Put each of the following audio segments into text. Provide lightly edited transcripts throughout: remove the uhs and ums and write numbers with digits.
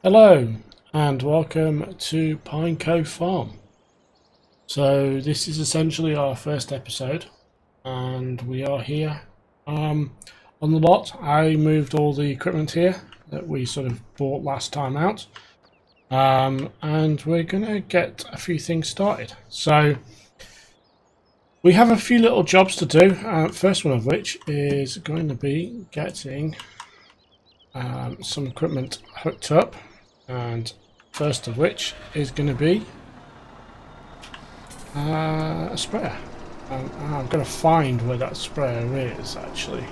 Hello and welcome to Pine Cove Farm. So this is essentially our first episode and we are here on the lot. I moved all the equipment here that we sort of bought last time out, and we're gonna get a few things started. So we have a few little jobs to do, first one of which is going to be getting some equipment hooked up, and first of which is going to be a sprayer. I'm going to find where that sprayer is actually.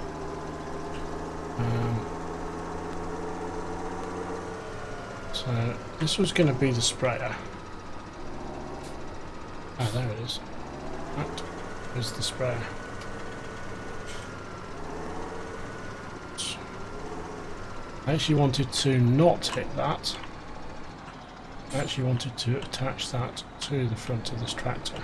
So this was going to be the sprayer. Ah, there it is. That is the sprayer. I actually wanted to not hit that. I actually wanted to attach that to the front of this tractor.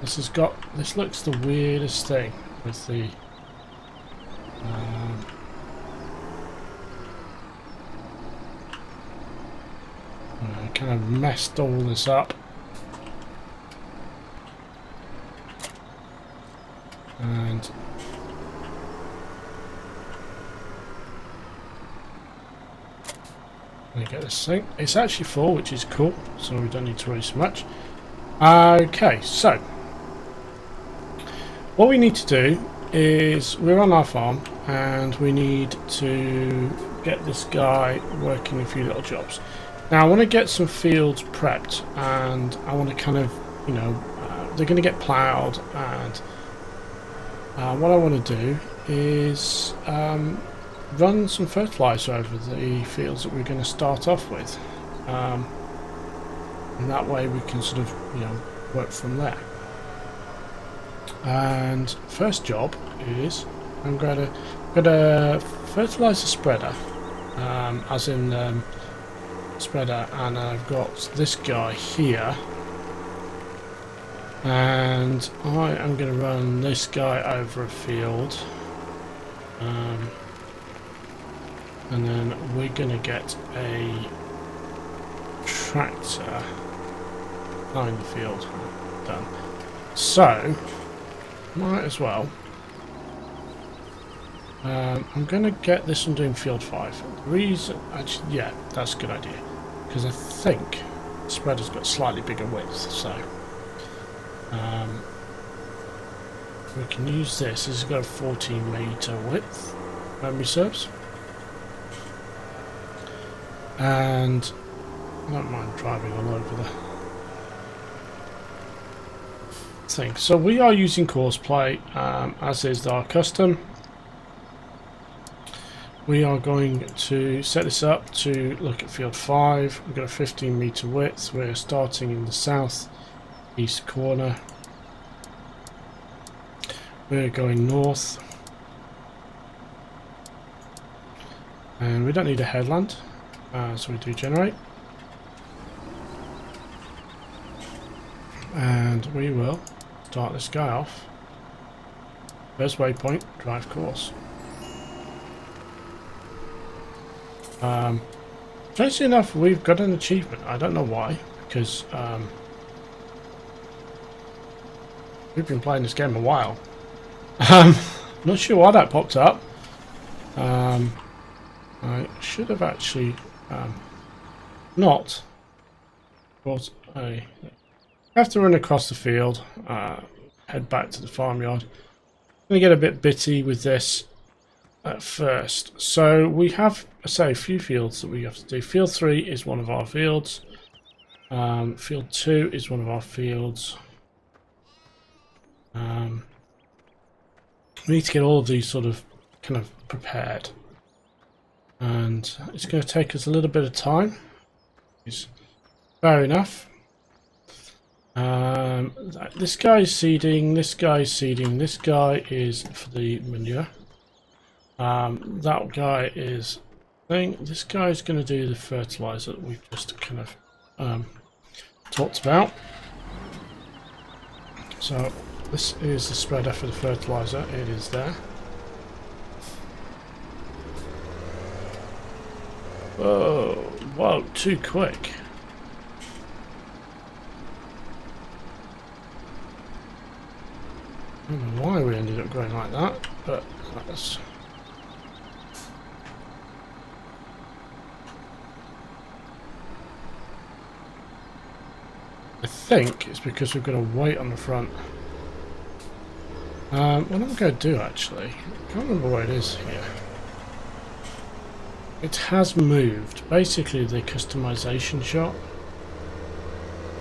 This looks the weirdest thing with the I kind of messed all this up. And let me get this thing. It's actually full, which is cool, so we don't need to worry so much. Okay, so what we need to do is we're on our farm and we need to get this guy working a few little jobs. Now I want to get some fields prepped, and I want to kind of, they're going to get ploughed, and what I want to do is run some fertilizer over the fields that we're going to start off with, and that way we can sort of work from there. And first job is I'm going to fertilize the spreader, as in spreader, and I've got this guy here. And I am going to run this guy over a field, and then we're going to get a tractor behind the field done. So, might as well. I'm going to get this one doing field 5. The reason, actually, yeah, that's a good idea, because I think the spreader's got slightly bigger width, so. We can use this. This has got a 14-meter width, memory serves, and I don't mind driving all over the thing. So we are using courseplay, as is our custom. We are going to set this up to look at field 5. We've got a 15-meter width. We're starting in the south east corner. We're going north, and we don't need a headland, so we do generate, and we will start this guy off. First waypoint, drive course. Strangely enough, we've got an achievement. I don't know why, because we've been playing this game a while. Not sure why that popped up. I should have actually not brought a. I have to run across the field, head back to the farmyard. I'm going to get a bit bitty with this at first. So we have, say, a few fields that we have to do. Field 3 is one of our fields. Field 2 is one of our fields. We need to get all of these sort of kind of prepared, and it's going to take us a little bit of time. It's fair enough. This guy is seeding, this guy is seeding, this guy is for the manure. That guy is this guy is going to do the fertilizer that we've just kind of talked about. So this is the spreader for the fertilizer. It is there. Whoa, whoa, too quick. I don't know why we ended up going like that, but that's... I think it's because we've got to wait on the front. What am I going to do actually? I can't remember where it is here. It has moved. Basically the customization shop.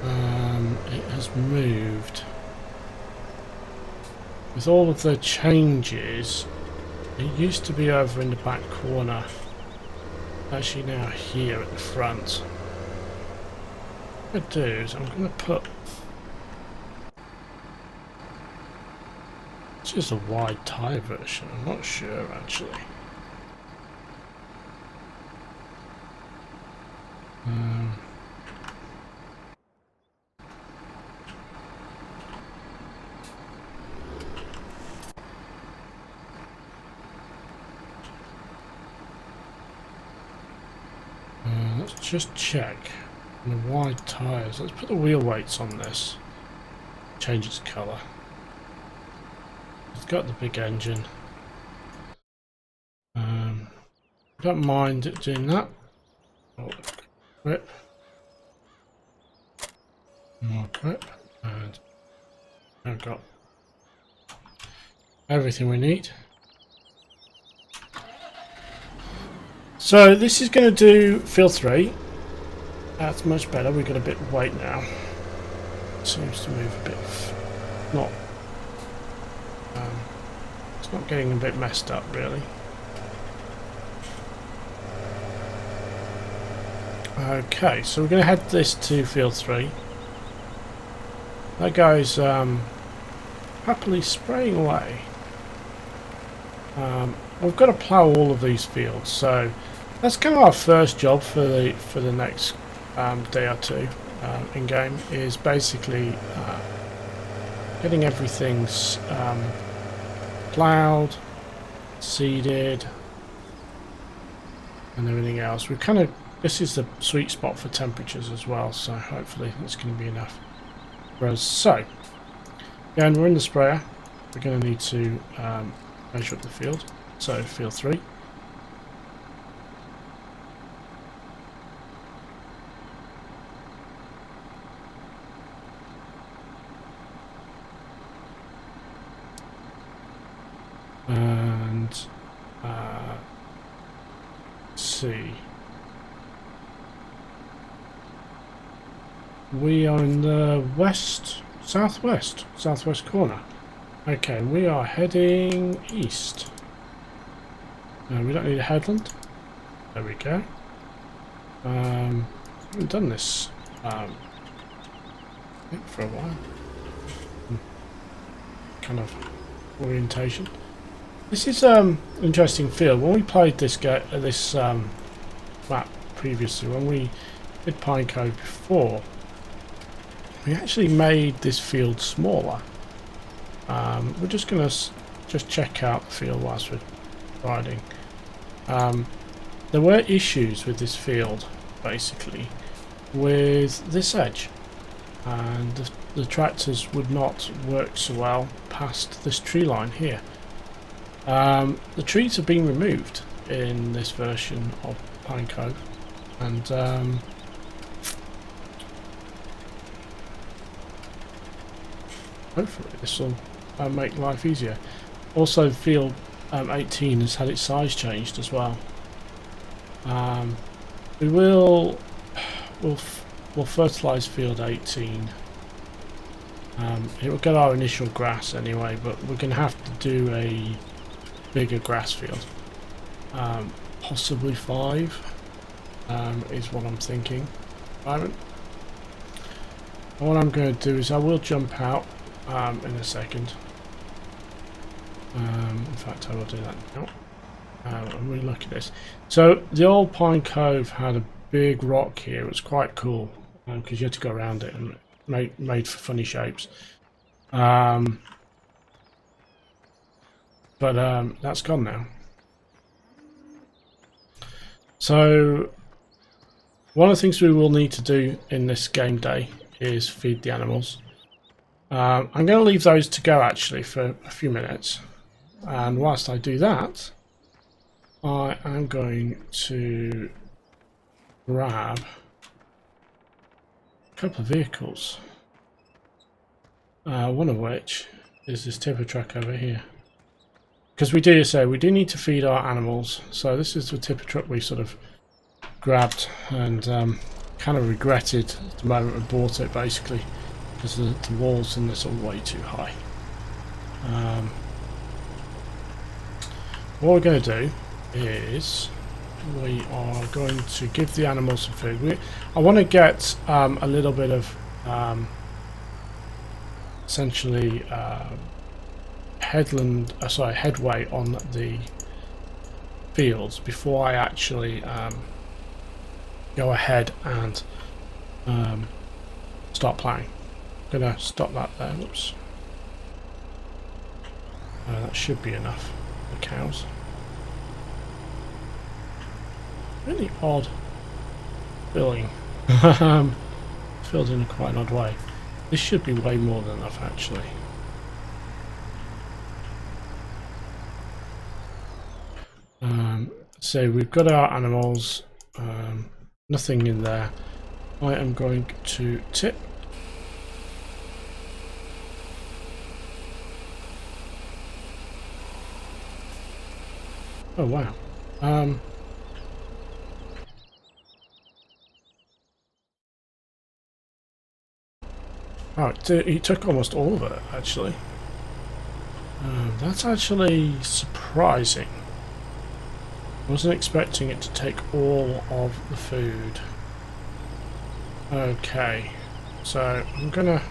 It has moved. With all of the changes, it used to be over in the back corner. Actually now here at the front. What I'm going to do is I'm going to put... This is a wide tyre version, I'm not sure actually. Let's just check on the wide tyres. Let's put the wheel weights on this. Change its colour. It's got the big engine. Don't mind it doing that. Oh, grip. More grip. And I've got everything we need. So this is going to do field 3. That's much better. We've got a bit of weight now. Seems to move a bit. Not. It's not getting a bit messed up really. Okay, so we're going to head this to field 3. That guy's happily spraying away. We've got to plough all of these fields, so that's kind of our first job for the next day or two in game, is basically getting everything ploughed, seeded, and everything else. We kind of, this is the sweet spot for temperatures as well, so hopefully that's going to be enough for us. So, again, we're in the sprayer. We're going to need to measure up the field. So, field 3. And let's see. We are in the southwest corner. Okay, we are heading east. We don't need a headland. There we go. Haven't done this I think for a while. Kind of orientation. This is interesting field. When we played this map previously, when we did Pine Cove before, we actually made this field smaller. We're just going to just check out the field whilst we're riding. There were issues with this field, basically, with this edge, and the tractors would not work so well past this tree line here. The trees have been removed in this version of Pine Cove, and hopefully this will make life easier. Also, field 18 has had its size changed as well. We'll fertilise field 18. It will get our initial grass anyway, but we're going to have to do a bigger grass field. Possibly 5 is what I'm thinking. And what I'm going to do is I will jump out in a second. In fact, I will do that now. And we look at this. So the old Pine Cove had a big rock here. It was quite cool because you had to go around it and made for funny shapes. But that's gone now. So one of the things we will need to do in this game day is feed the animals. I'm going to leave those to go actually for a few minutes, and whilst I do that, I am going to grab a couple of vehicles, one of which is this tipper truck over here. Because we do need to feed our animals, so this is the tipper truck we sort of grabbed and kind of regretted the moment we bought it, basically, because the walls in this are way too high. What we're going to do is we are going to give the animals some food. I want to get a little bit of essentially headway on the fields before I actually go ahead and start ploughing. I'm gonna stop that there. Whoops. That should be enough for cows. Really odd filling. Filled in quite an odd way. This should be way more than enough actually. So we've got our animals, nothing in there. I am going to tip. Oh wow. Oh, he took almost all of it actually. That's actually surprising. I wasn't expecting it to take all of the food. Okay, so I'm gonna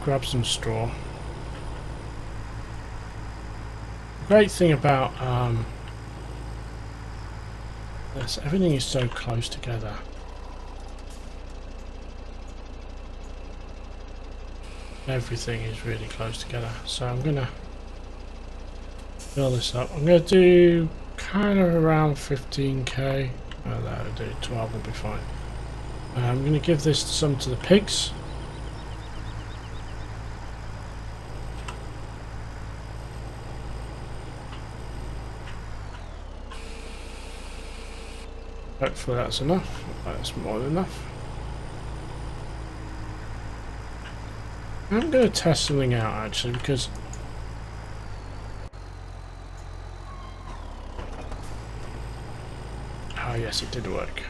grab some straw. The great thing about this, everything is so close together. Everything is really close together, so I'm gonna fill this up. I'm going to do kind of around 15k. Oh, that'll do. 12 will be fine. I'm going to give this some to the pigs. Hopefully that's enough. That's more than enough. I'm going to test something out actually, because yes, it did work.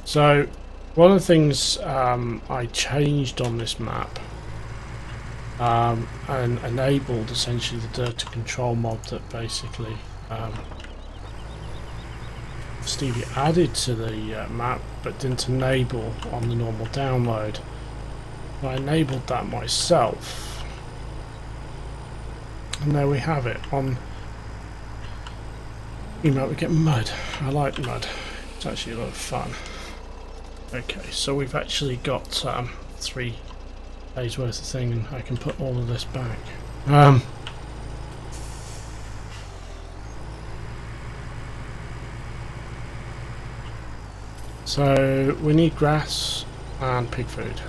So one of the things I changed on this map and enabled essentially the dirty control mod that basically Stevie added to the map but didn't enable on the normal download. I enabled that myself, and there we have it. On we get mud. I like mud. It's actually a lot of fun. Okay, so we've actually got 3 days worth of thing, and I can put all of this back. So we need grass and pig food.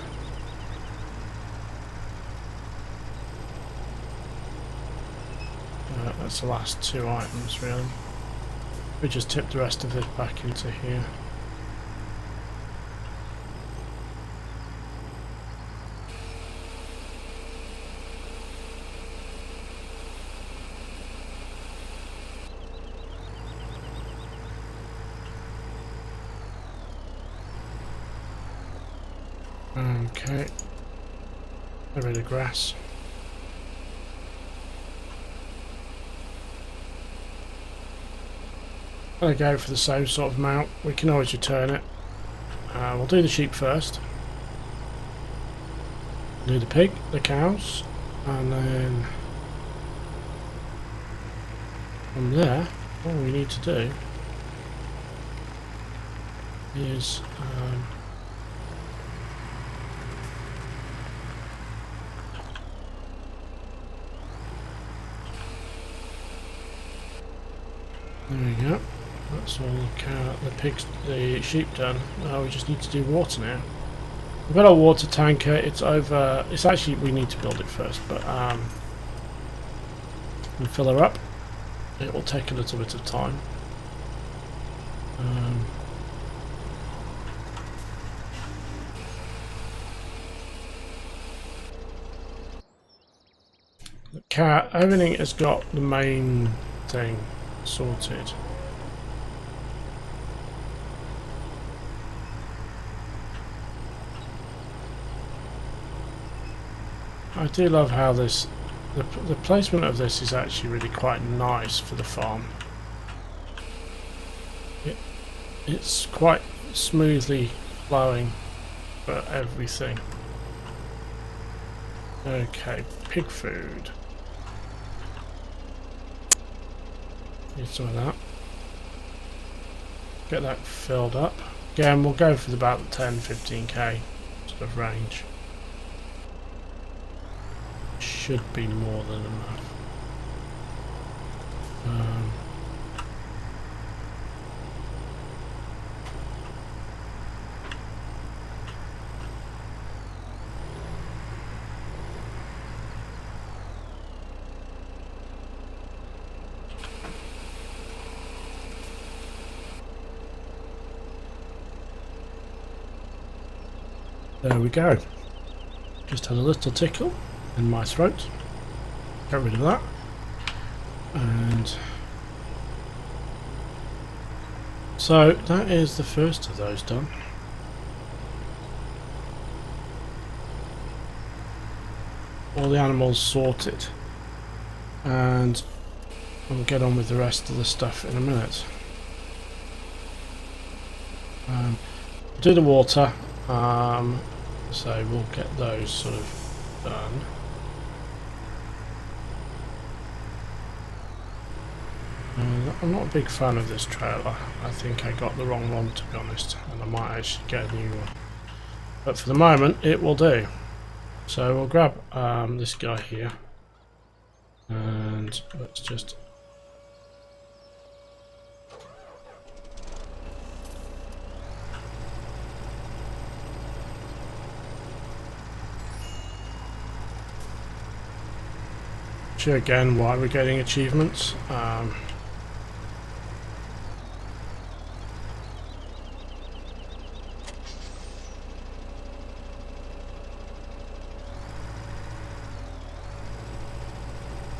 That's the last 2 items really. We just tip the rest of this back into here. Okay. Get rid of grass. I'm going to go for the same sort of mount. We can always return it. We'll do the sheep first. Do the pig, the cows, and then from there, all we need to do is there we go. That's That's all the sheep done. Now we just need to do water now. We've got our water tanker. It's over. It's actually, we need to build it first, but we'll fill her up. It will take a little bit of time. Everything has got the main thing sorted. I do love how this, the placement of this is actually really quite nice for the farm. It's quite smoothly flowing for everything. Okay, pig food. Need some of that. Get that filled up. Again, we'll go for about 10-15k sort of range. Should be more than enough. There we go. Just had a little tickle in my throat. Get rid of that. And so that is the first of those done. All the animals sorted. And we'll get on with the rest of the stuff in a minute. Do the water. So we'll get those sort of done. I'm not a big fan of this trailer. I think I got the wrong one, to be honest, and I might actually get a new one. But for the moment, it will do. So we'll grab this guy here, and let's just show again why we're getting achievements.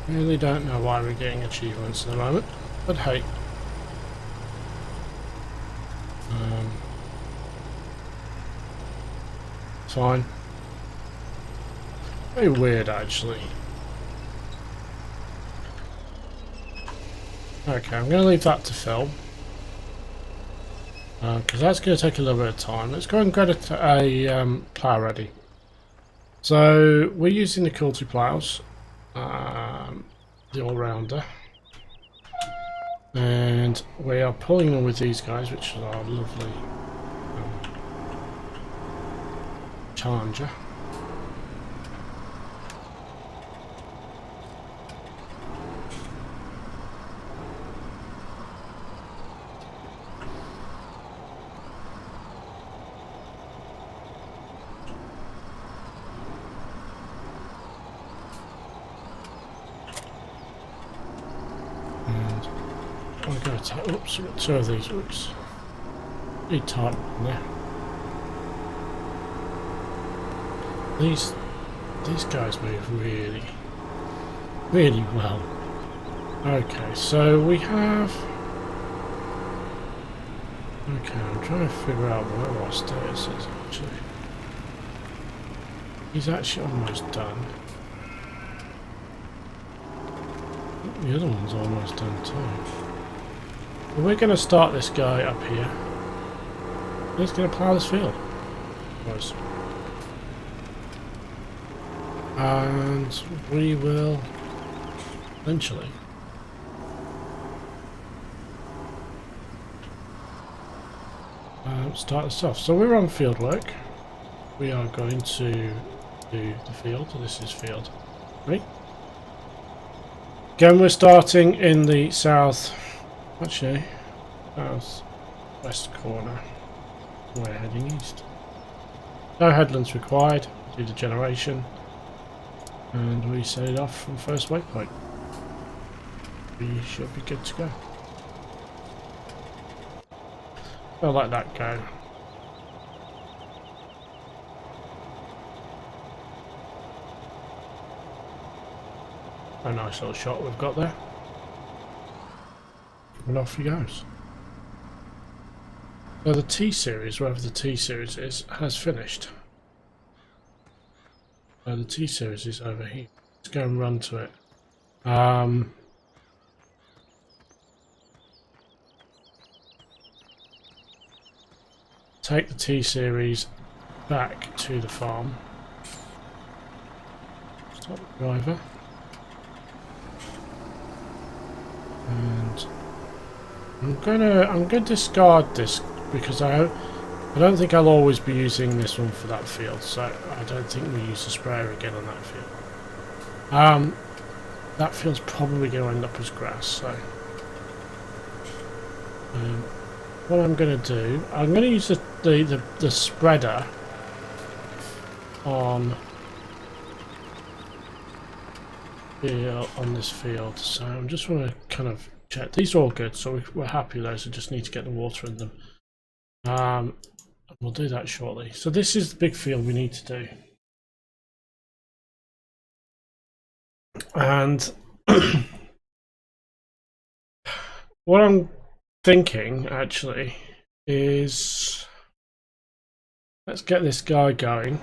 Really don't know why we're getting achievements at the moment, but hey. Fine. Very weird, actually. Okay, I'm going to leave that to fill. Because that's going to take a little bit of time. Let's go and get a plough ready. So, we're using the Quilty ploughs. The all-rounder, and we are pulling them with these guys, which is our lovely Challenger. Oops, we've got two of these. Oops. Need tight in there. These guys move really, really well. Okay, so we have. Okay, I'm trying to figure out where our status is actually. He's actually almost done. The other one's almost done too. We're going to start this guy up here. He's going to plough this field. And we will eventually start this off. So we're on Fieldwork. We are going to do the field. This is field 3. Again, we're starting in the south. Actually, south west corner. We're heading east. No headlands required due to generation, and we set it off from first waypoint. We should be good to go. I'll let that go. A nice little shot we've got there. And off he goes. So the T-Series, wherever the T-Series is, has finished. So the T-Series is over here. Let's go and run to it. Take the T-Series back to the farm. Stop the driver. And I'm gonna discard this because I don't think I'll always be using this one for that field, so I don't think we use the sprayer again on that field. That field's probably going to end up as grass, so what I'm going to do, I'm going to use the spreader on this field, so I'm just want to kind of check. These are all good, so we're happy with those. I just need to get the water in them. We'll do that shortly. So this is the big field we need to do, and what I'm thinking actually is let's get this guy going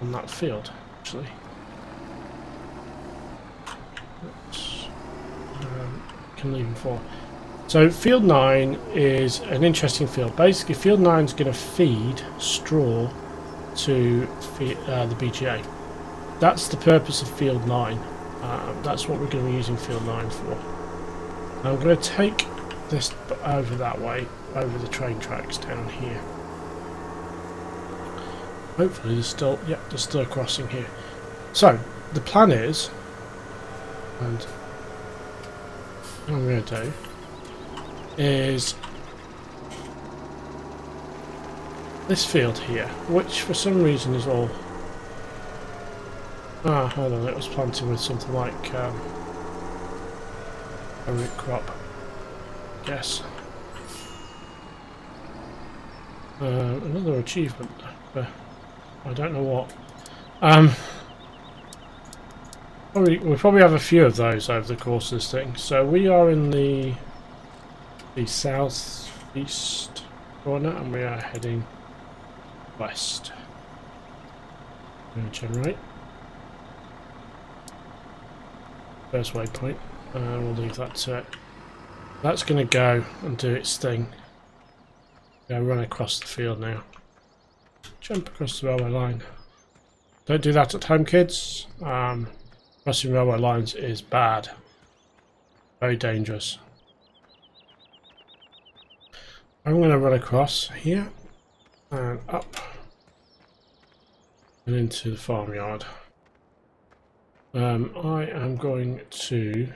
on that field. Actually, can leave him for. So field 9 is an interesting field. Basically, field 9 is going to feed straw to the BGA. That's the purpose of field 9. That's what we're going to be using field 9 for. Now I'm going to take this over that way, over the train tracks down here. Hopefully there's still, yep, there's still a crossing here. So the plan is, and what I'm going to do is this field here, which for some reason is all hold on, it was planted with something like a root crop, I guess. Another achievement, but I don't know what. We probably have a few of those over the course of this thing. So we are in the southeast corner, and we are heading west. I'm going to generate first waypoint, and we'll leave that to it. That's going to go and do its thing. Go run across the field now. Jump across the railway line. Don't do that at home, kids. Crossing railway lines is bad. Very dangerous. I'm going to run across here and up and into the farmyard. I am going to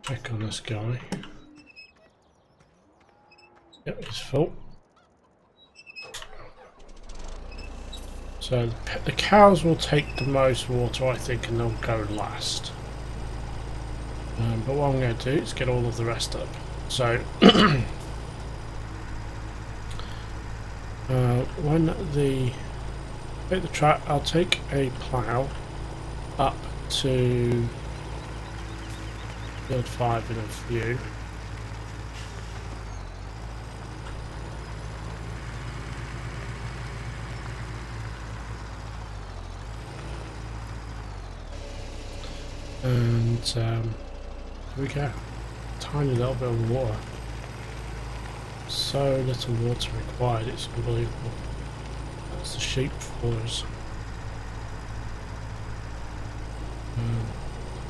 check on this guy. Yep, it's full. So the cows will take the most water, I think, and they'll go last. But what I'm going to do is get all of the rest up. So when take the track, I'll take a plough up to field 5 in a few. And here we go. Tiny little bit of water. So little water required, it's unbelievable. That's the sheep for us.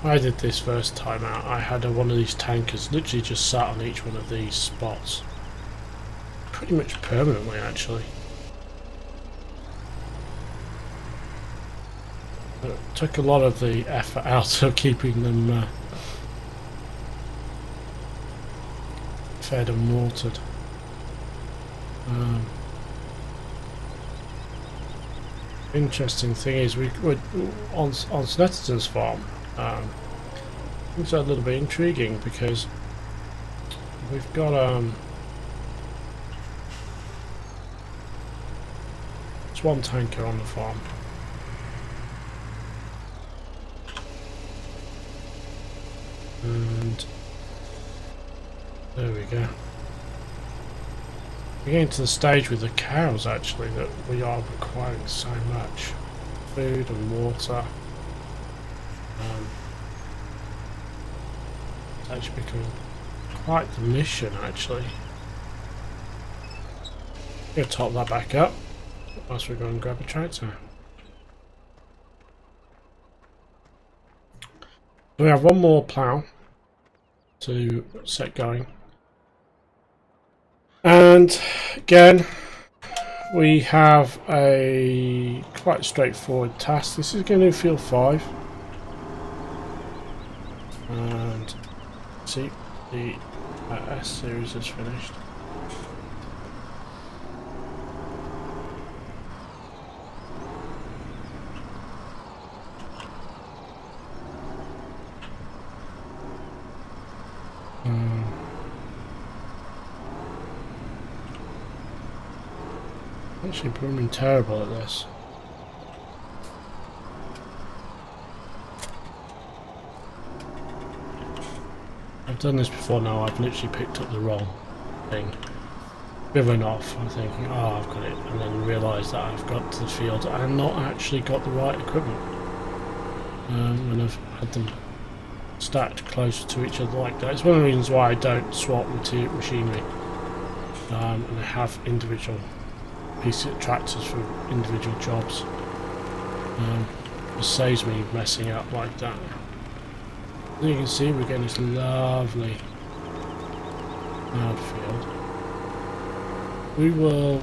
I did this first time out. I had one of these tankers literally just sat on each one of these spots. Pretty much permanently, actually. It took a lot of the effort out of keeping them fed and watered. Interesting thing is we're on Snetterton's farm. Things are a little bit intriguing because we've got it's one tanker on the farm. And there we go. We're getting to the stage with the cows actually that we are requiring so much food and water. It's actually becoming quite the mission actually. Gonna top that back up whilst we go and grab a tractor. We have one more plough to set going. And again, we have a quite straightforward task. This is going to field 5. And see, the S series is finished. Actually blooming terrible at this. I've done this before now, I've literally picked up the wrong thing. Driven off, I'm thinking, oh I've got it, and then realised that I've got to the field and not actually got the right equipment. When I've had them stacked closer to each other like that. It's one of the reasons why I don't swap machinery and I have individual pieces of tractors for individual jobs. It saves me messing up like that. As you can see, we're getting this lovely field. We will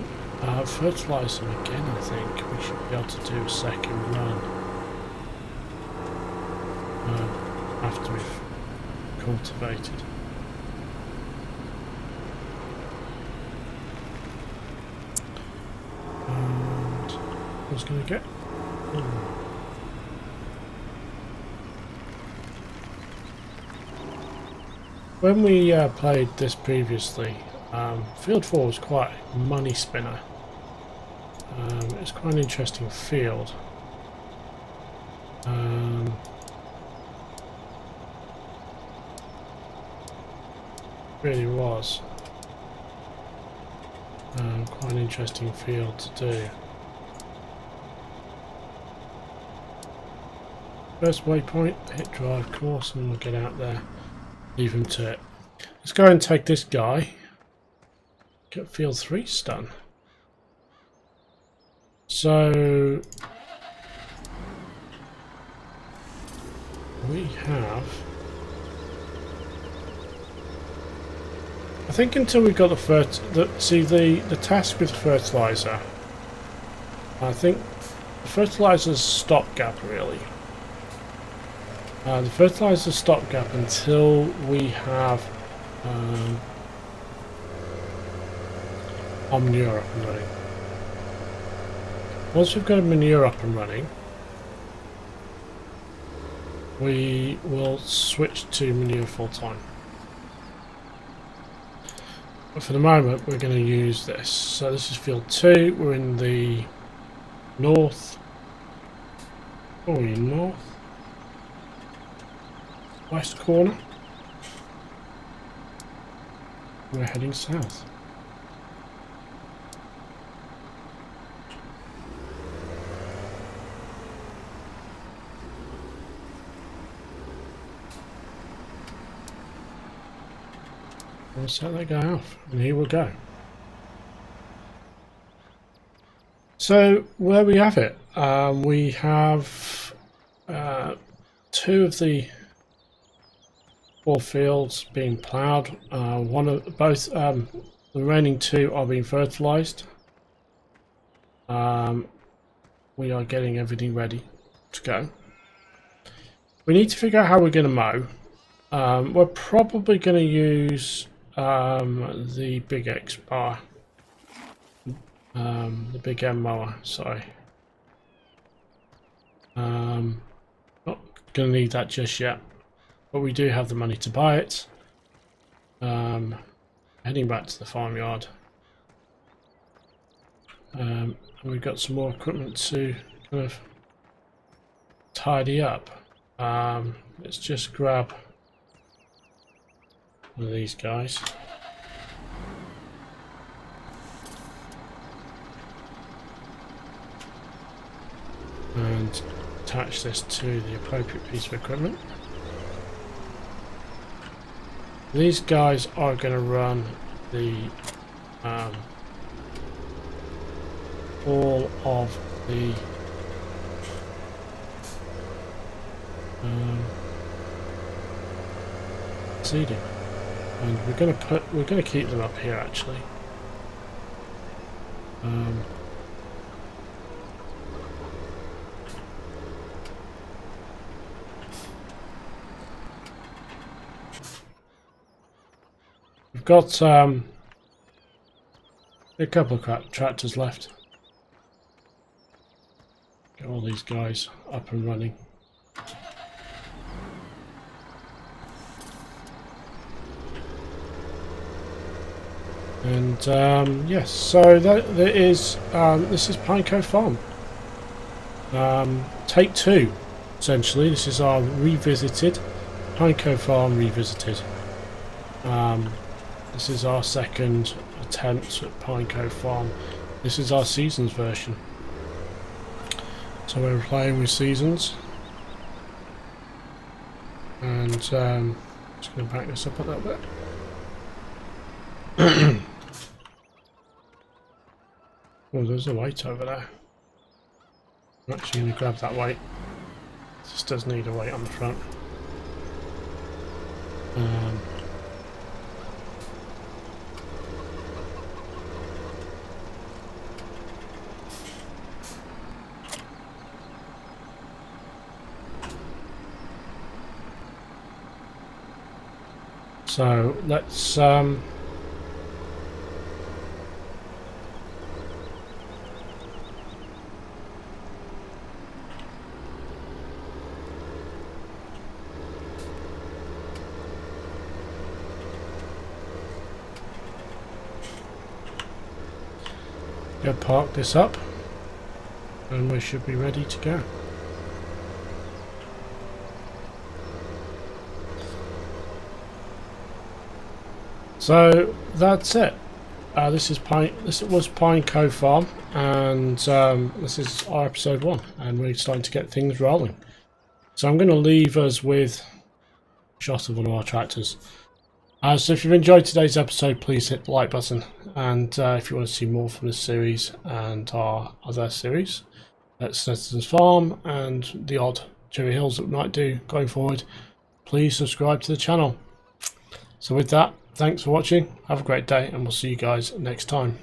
fertilise them again. I think we should be able to do a second run after we've cultivated. And I was going to get. When we played this previously, Field 4 was quite a money spinner. It's quite an interesting field. Really was. Quite an interesting field to do. First waypoint, hit drive course, and we'll get out there. Leave him to it. Let's go and take this guy. Get field 3 done. So we have. I think until we've got the task with fertilizer. I think the fertilizer's stopgap really. The fertilizer stopgap until we have our manure up and running. Once we've got a manure up and running, we will switch to manure full time. But for the moment, we're going to use this. So this is field 2. We're in the north. Oh, we're in north. West corner. We're heading south. We'll set that guy off, and here we'll go. So where we have it, we have 2 of the 4 fields being ploughed. The remaining 2 are being fertilised. We are getting everything ready to go. We need to figure out how we're going to mow. We're probably going to use the big X bar, the big M mower. Sorry. Not gonna need that just yet, but we do have the money to buy it. Heading back to the farmyard. And we've got some more equipment to kind of tidy up. Let's just grab one of these guys. And attach this to the appropriate piece of equipment. These guys are going to run the all of the seeding, and we're going to keep them up here actually. We've got a couple of tractors left. Get all these guys up and running. And yes, so there is this is Pine Cove Farm. Take 2, essentially. This is our revisited Pine Cove Farm revisited. This is our second attempt at Pine Cove Farm. This is our Seasons version. So we're playing with Seasons. And just going to back this up a little bit. Oh, there's a weight over there. I'm actually going to grab that weight. This does need a weight on the front. So let's go park this up, and we should be ready to go. So that's it. This was Pine Cove Farm, and this is our episode 1, and we're starting to get things rolling. So I'm going to leave us with a shot of one of our tractors. So if you've enjoyed today's episode, please hit the like button, and if you want to see more from this series and our other series, that's Citizens Farm and the odd Cherry Hills that we might do going forward, please subscribe to the channel. So with that, thanks for watching, have a great day, and we'll see you guys next time.